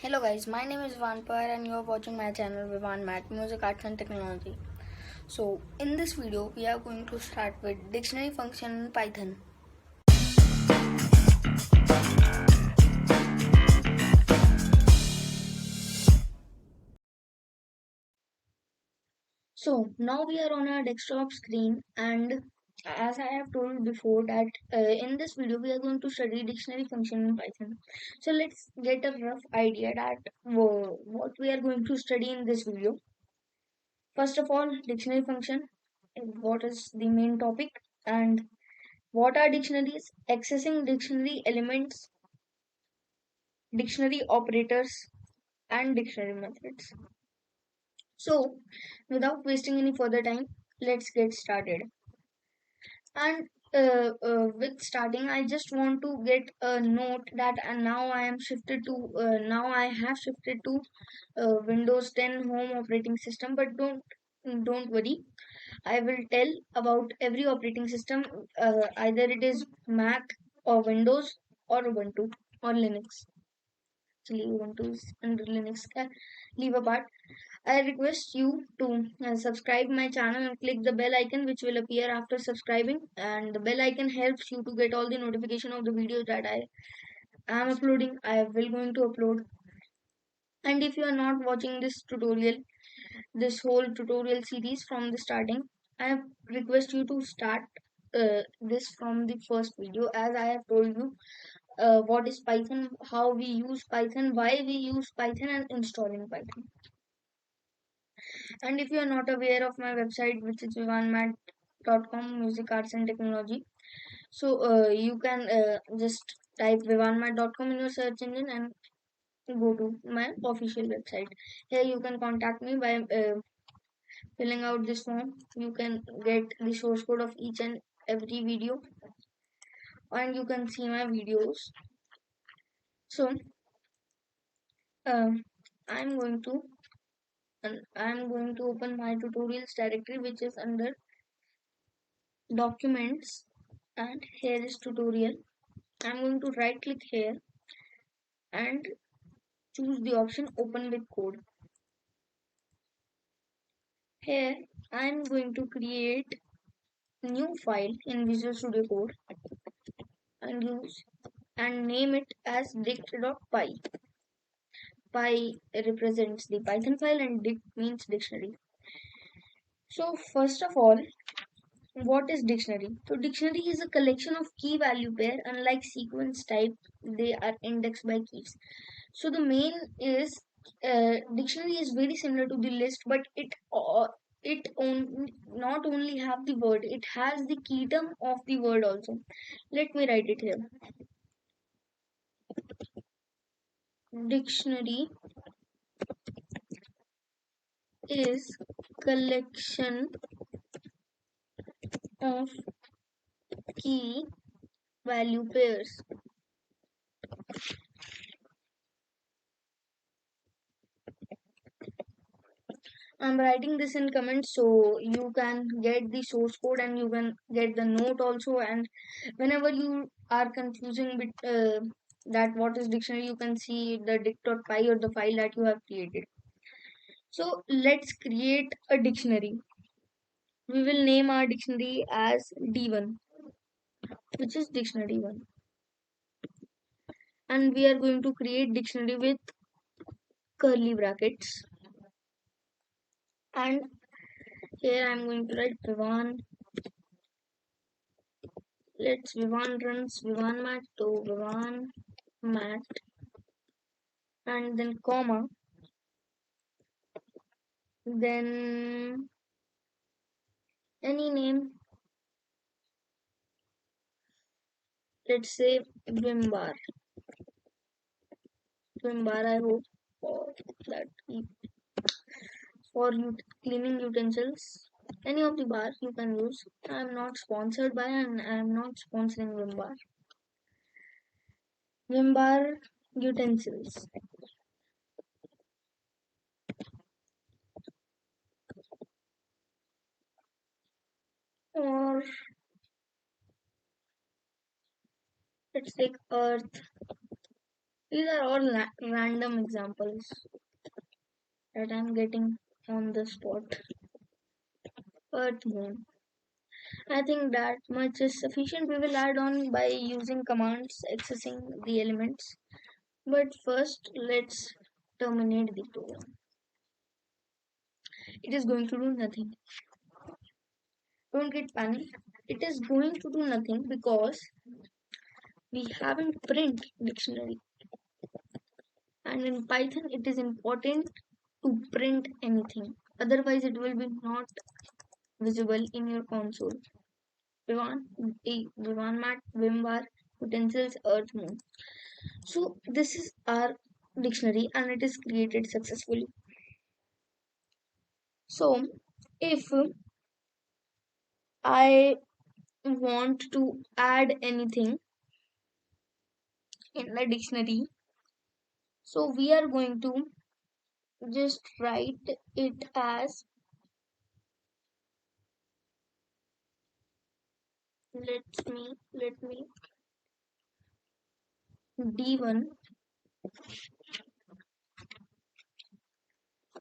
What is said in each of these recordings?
Hello guys, my name is Vivaan and you are watching my channel Vivaan Math Music Arts and Technology. So in this video we are going to start with dictionary function in Python. So now we are on our desktop screen, and as I have told before that in this video we are going to study dictionary function in Python. So let's get a rough idea that what we are going to study in this video. First of all, dictionary function, what is the main topic, and what are dictionaries, accessing dictionary elements, dictionary operators, and dictionary methods. So, without wasting any further time, let's get started. And with starting, I just want to get a note that now I have shifted to Windows 10 home operating system. But don't worry, I will tell about every operating system, either it is Mac or Windows or Ubuntu or Linux. Actually, Ubuntu is under Linux. Leave apart. I request you to subscribe my channel and click the bell icon which will appear after subscribing. And the bell icon helps you to get all the notification of the videos that I am uploading. I will going to upload. And if you are not watching this whole tutorial series from the starting, I request you to start this from the first video, as I have told you what is Python, how we use Python, why we use Python, and installing Python. And if you are not aware of my website, which is vivanmat.com, music arts and technology, so you can just type vivanmat.com in your search engine and go to my official website. Here you can contact me by filling out this form. You can get the source code of each and every video, and you can see my videos. So um, I'm going to I'm going to open my tutorials directory, which is under documents, and here is tutorial. I'm going to right click here and choose the option open with code. Here I'm going to create new file in Visual Studio Code and use and name it as dict.py. Py represents the Python file and dict means dictionary. So first of all, what is dictionary? So dictionary is a collection of key value pair. Unlike sequence type, they are indexed by keys. So the main is dictionary is very similar to the list, but not only have the word, it has the key term of the word also. Let me write it here. Dictionary is collection of key value pairs. I'm writing this in comments so you can get the source code and you can get the note also. And whenever you are confusing with that what is dictionary, you can see the dict.py or the file that you have created. So let's create a dictionary. We will name our dictionary as D1, which is dictionary 1. And we are going to create dictionary with curly brackets. And here I'm going to write Vivaan. Let's Vivaan runs Vivaan Mat to Vivaan Mat and then comma, then any name, let's say Vimbar. Vimbar, I hope for that for cleaning utensils. Any of the bar you can use. I'm not sponsored by and I'm not sponsoring Vimbar. Vimbar utensils. Or let's take earth These are all random examples that I'm getting on the spot. Earth, moon. I think that much is sufficient. We will add on by using commands accessing the elements. But first, let's terminate the program. It is going to do nothing. Don't get panicked. It is going to do nothing because we haven't print dictionary. And in Python, it is important to print anything. Otherwise, it will be not visible in your console. Vivaan, Vivaan mat, Vimbar, utensils, earth, moon. So this is our dictionary and it is created successfully. So if I want to add anything in the dictionary, so we are going to just write it as, let me D1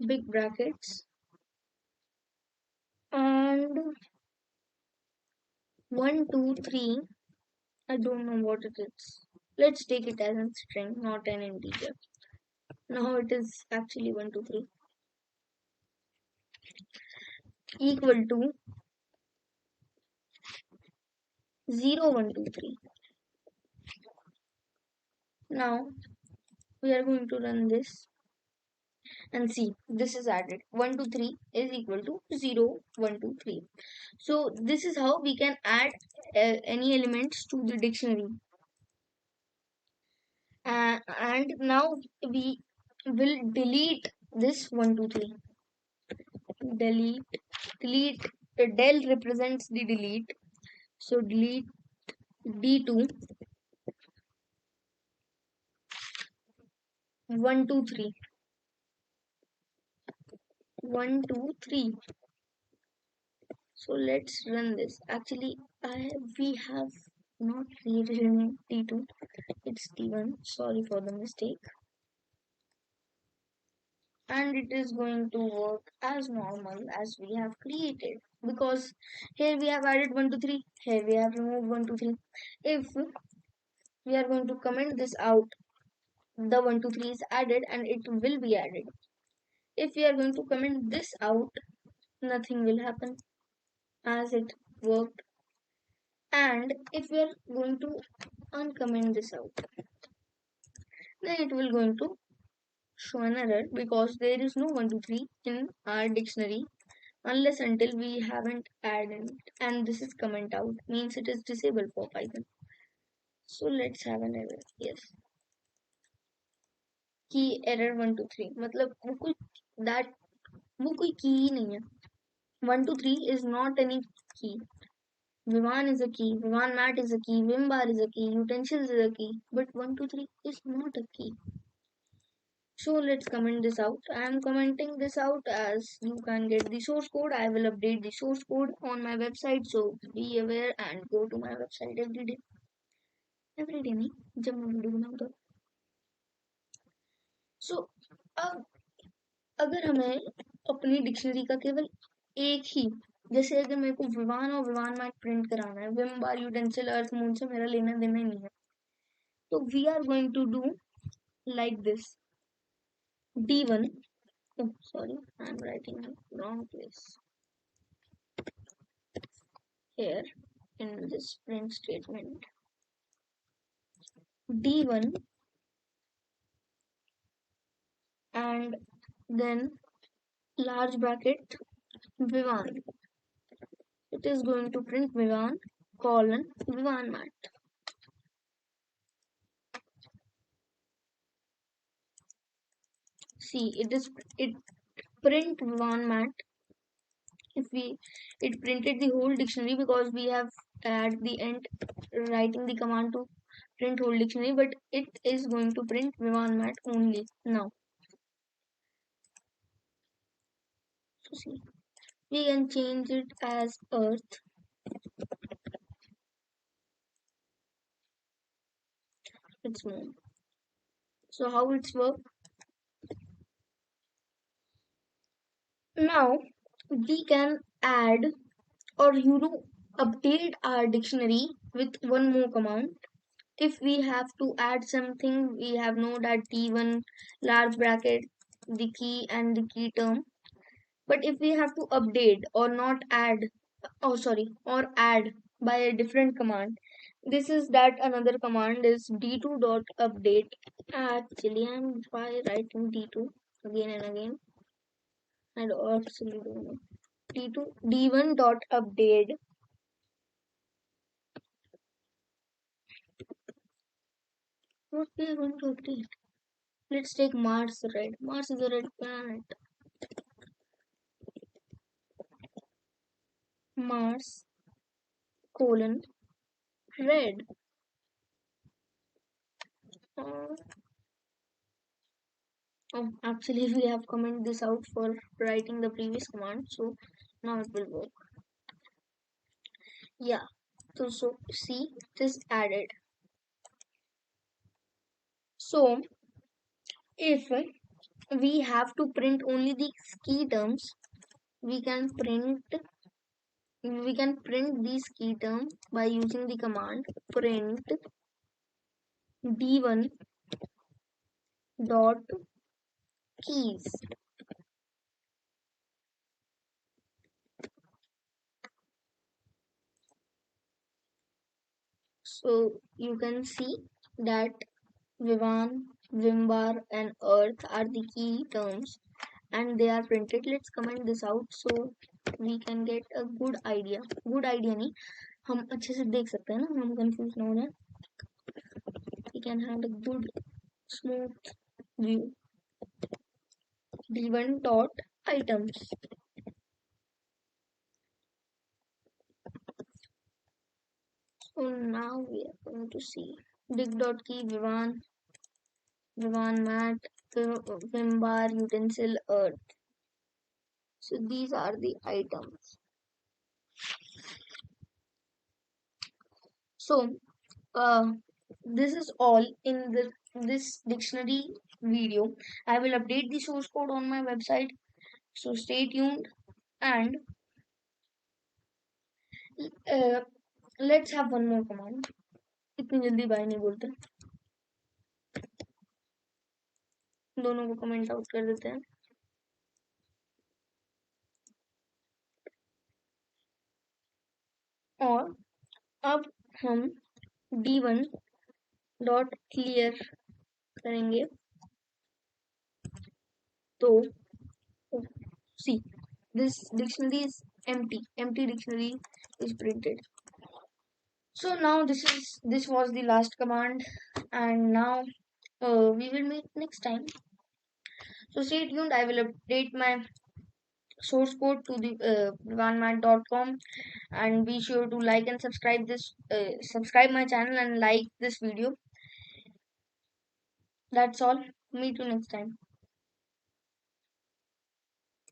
big brackets and 1 2 3. I don't know what it is. Let's take it as a string, not an integer. Now it is actually 1 2 3 equal to 0 1 2 3. Now we are going to run this and see this is added. 1 2 3 is equal to 0 1 2 3. So this is how we can add any elements to the dictionary. And now we will delete this 1 2 3. Delete. Del represents the delete. So delete D2 1 2 3. 1 2 3. So let's run this. Actually, we have not created any T2. It's T1. Sorry for the mistake. And it is going to work as normal as we have created. Because here we have added 1 2 3. Here we have removed 1 2 3. If we are going to comment this out, the 1 2 3 is added and it will be added. If we are going to comment this out, nothing will happen as it worked. And if we are going to uncomment this out, then it will going to show an error because there is no 1 2 3 in our dictionary unless until we haven't added it. And this is comment out means it is disabled for Python. So let's have an error. Yes, key error 1 2 3. मतलब वो कोई key ही नहीं है. 1 2 3 is not any key. Vivaan is a key, Vivaan mat is a key, Vimbar is a key, utensils is a key, but 1 2 3 is not a key. So let's comment this out. I am commenting this out as you can get the source code. I will update the source code on my website, so be aware and go to my website every day. Every day नहीं, जब मैं video बनाऊँ तो. So अब अगर हमें अपनी dictionary का केवल एक ही, जैसे अगर मेरे को विवान और विवान मैट प्रिंट कराना है, विम बार यूटेंसिल अर्थ मून से मेरा लेना देना ही नहीं है, तो we are going to do like this. D1, oh sorry, I'm writing in wrong place here in this print statement. D1 and then large bracket Vivaan. It is going to print Vivaan colon Vivaan mat. See, it print Vivaan mat. If it printed the whole dictionary because we have at the end writing the command to print whole dictionary, but it is going to print Vivaan mat only now. So see, we can change it as earth. It's moon. So how it's work? Now we can add or update our dictionary with one more command. If we have to add something, we have know that T1 large bracket, the key and the key term. But if we have to update or not add, or add by a different command, this is that another command is d2 dot update. Actually, I'm try writing d2 again and again. I actually don't know. D2 d1 dot update. What we are going to update? Let's take Mars red. Mars is a red planet. Mars colon red. Uh, actually, we have commented this out for writing the previous command, so now it will work. Yeah. So see, it is added. So if we have to print only the key terms, we can print these key terms by using the command print d1 dot keys. So you can see that Vivaan, Vimbar, and Earth are the key terms and they are printed. Let's comment this out so we can get a good idea. Good idea नहीं, हम अच्छे से देख सकते हैं ना, हम confuse ना हो जाए. We can have a good smooth view. D1 dot items. So now we are going to see dig dot key Vivaan, Vivaan mat, Vimbar utensil earth. So these are the items. So this is all in this dictionary video. I will update the source code on my website. So stay tuned and uh, let's have one more command. इतनी जल्दी bye नहीं बोलते, दोनों को comment out कर देते हैं. और अब हम d1 डॉट क्लियर करेंगे. तो see, this dictionary is empty dictionary is printed. So now this was the last command and now we will meet next time. So stay tuned. I will update my source code to the vivanmat.com and be sure to like and subscribe my channel and like this video. That's all. Meet you next time.